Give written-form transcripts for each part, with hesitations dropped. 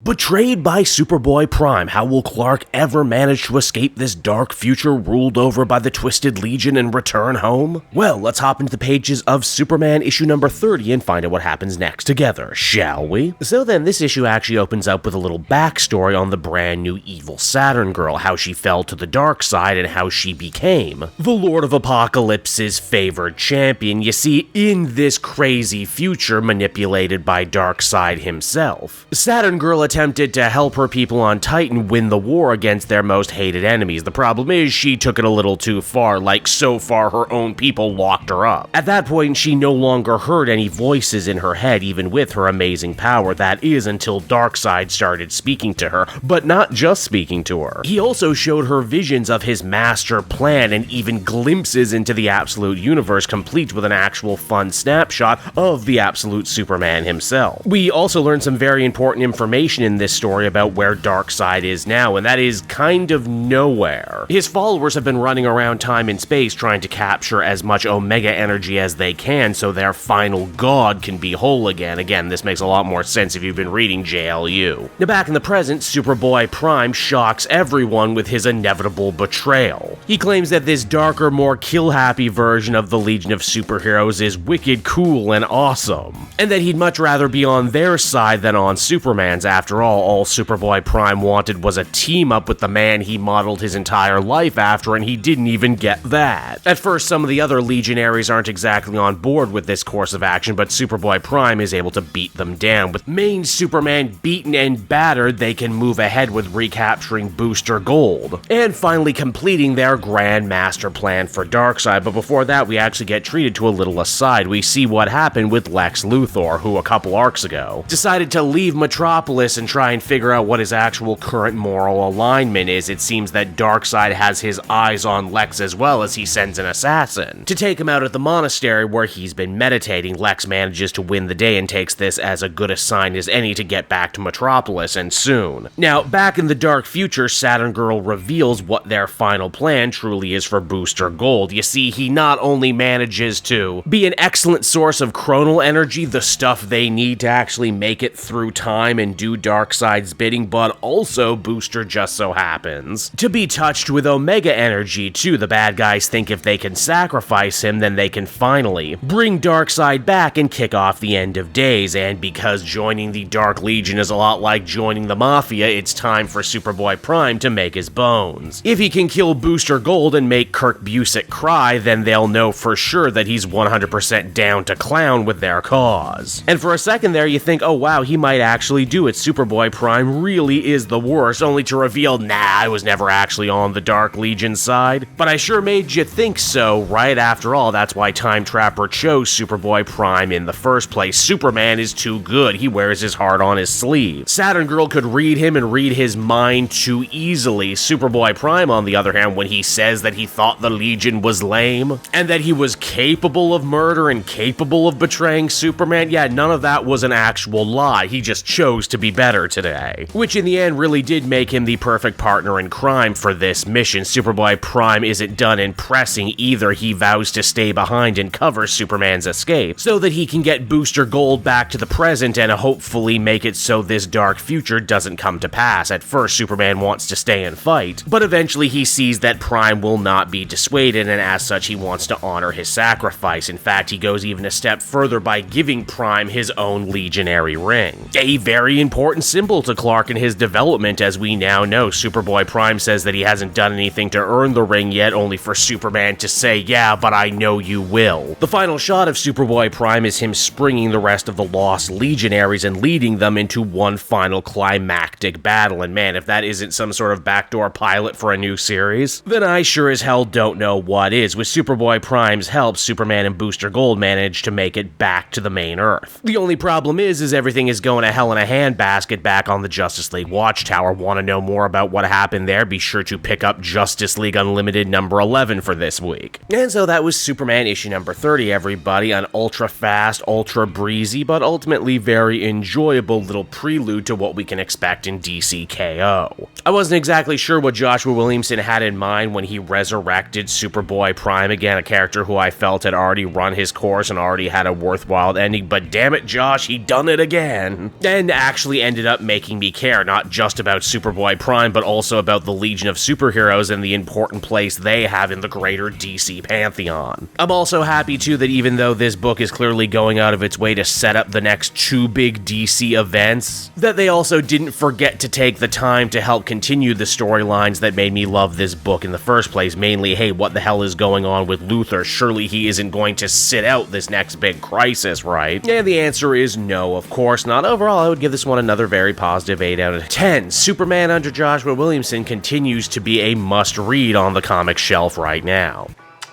Betrayed by Superboy Prime, how will Clark ever manage to escape this dark future ruled over by the Twisted Legion and return home? Well, let's hop into the pages of Superman issue number 30 and find out what happens next together, shall we? So then, this issue actually opens up with a little backstory on the brand new evil Saturn Girl, how she fell to the Darkseid and how she became the Lord of Apocalypse's favored champion, you see, in this crazy future manipulated by Darkseid himself. Saturn Girl attempted to help her people on Titan win the war against their most hated enemies. The problem is she took it a little too far, like so far her own people locked her up. At that point, she no longer heard any voices in her head, even with her amazing power. That is until Darkseid started speaking to her, but not just speaking to her. He also showed her visions of his master plan and even glimpses into the Absolute Universe, complete with an actual fun snapshot of the Absolute Superman himself. We also learned some very important information in this story about where Darkseid is now, and that is kind of nowhere. His followers have been running around time and space trying to capture as much Omega energy as they can so their final god can be whole again. Again, this makes a lot more sense if you've been reading JLU. Now back in the present, Superboy Prime shocks everyone with his inevitable betrayal. He claims that this darker, more kill-happy version of the Legion of Superheroes is wicked cool and awesome, and that he'd much rather be on their side than on Superman's. After all Superboy Prime wanted was a team-up with the man he modeled his entire life after, and he didn't even get that. At first, some of the other Legionaries aren't exactly on board with this course of action, but Superboy Prime is able to beat them down. With main Superman beaten and battered, they can move ahead with recapturing Booster Gold, and finally completing their grand master plan for Darkseid. But before that, we actually get treated to a little aside. We see what happened with Lex Luthor, who a couple arcs ago decided to leave Metropolis and try and figure out what his actual current moral alignment is. It seems that Darkseid has his eyes on Lex as well, as he sends an assassin to take him out at the monastery where he's been meditating. Lex manages to win the day and takes this as a good a sign as any to get back to Metropolis, and soon. Now, back in the dark future, Saturn Girl reveals what their final plan truly is for Booster Gold. You see, he not only manages to be an excellent source of chronal energy, the stuff they need to actually make it through time and do Darkseid's bidding, but also Booster just so happens to be touched with Omega energy too. The bad guys think if they can sacrifice him, then they can finally bring Darkseid back and kick off the end of days. And because joining the Dark Legion is a lot like joining the Mafia, it's time for Superboy Prime to make his bones. If he can kill Booster Gold and make Kurt Busiek cry, then they'll know for sure that he's 100% down to clown with their cause. And for a second there, you think, oh wow, he might actually do it. Superboy Prime really is the worst, only to reveal, nah, I was never actually on the Dark Legion side. But I sure made you think so, right? After all, that's why Time Trapper chose Superboy Prime in the first place. Superman is too good. He wears his heart on his sleeve. Saturn Girl could read him and read his mind too easily. Superboy Prime, on the other hand, when he says that he thought the Legion was lame and that he was capable of murder and capable of betraying Superman, yeah, none of that was an actual lie. He just chose to be better today, which in the end really did make him the perfect partner in crime for this mission. Superboy Prime isn't done impressing either. He vows to stay behind and cover Superman's escape so that he can get Booster Gold back to the present and hopefully make it so this dark future doesn't come to pass. At first, Superman wants to stay and fight, but eventually he sees that Prime will not be dissuaded, and as such he wants to honor his sacrifice. In fact, he goes even a step further by giving Prime his own Legionary ring, a very important symbol to Clark in his development. As we now know, Superboy Prime says that he hasn't done anything to earn the ring yet, only for Superman to say, yeah, but I know you will. The final shot of Superboy Prime is him springing the rest of the lost Legionaries and leading them into one final climactic battle. And man, if that isn't some sort of backdoor pilot for a new series, then I sure as hell don't know what is. With Superboy Prime's help, Superman and Booster Gold manage to make it back to the main Earth. The only problem is everything is going to hell in a handbasket back on the Justice League Watchtower. Want to know more about what happened there? Be sure to pick up Justice League Unlimited number 11 for this week. And so that was Superman issue number 30, everybody. An ultra fast, ultra breezy, but ultimately very enjoyable little prelude to what we can expect in DCKO. I wasn't exactly sure what Joshua Williamson had in mind when he resurrected Superboy Prime again, a character who I felt had already run his course and already had a worthwhile ending, but damn it, Josh, he done it again. And actually ended ended up making me care not just about Superboy Prime, but also about the Legion of Superheroes and the important place they have in the greater DC pantheon. I'm also happy too that even though this book is clearly going out of its way to set up the next 2 big DC events, that they also didn't forget to take the time to help continue the storylines that made me love this book in the first place. Mainly, hey, what the hell is going on with Luthor? Surely he isn't going to sit out this next big crisis, right? And the answer is no, of course not. Overall, I would give this one another very positive 8 out of 10. Superman under Joshua Williamson continues to be a must-read on the comic shelf right now.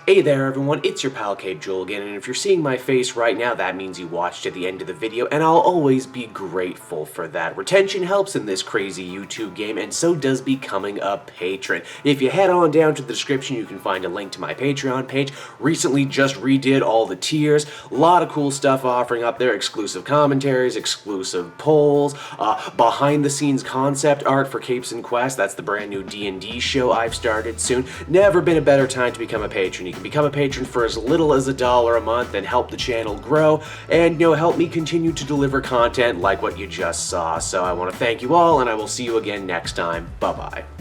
Hey there everyone, it's your pal Cape Joel again, and if you're seeing my face right now, that means you watched to the end of the video, and I'll always be grateful for that. Retention helps in this crazy YouTube game, and so does becoming a patron. If you head on down to the description, you can find a link to my Patreon page. Recently just redid all the tiers, a lot of cool stuff offering up there, exclusive commentaries, exclusive polls, behind the scenes concept art for Capes and Quest. That's the brand new D&D show I've started soon. Never been a better time to become a patron. You can become a patron for as little as $1 a month and help the channel grow and, help me continue to deliver content like what you just saw. So I want to thank you all, and I will see you again next time. Bye-bye.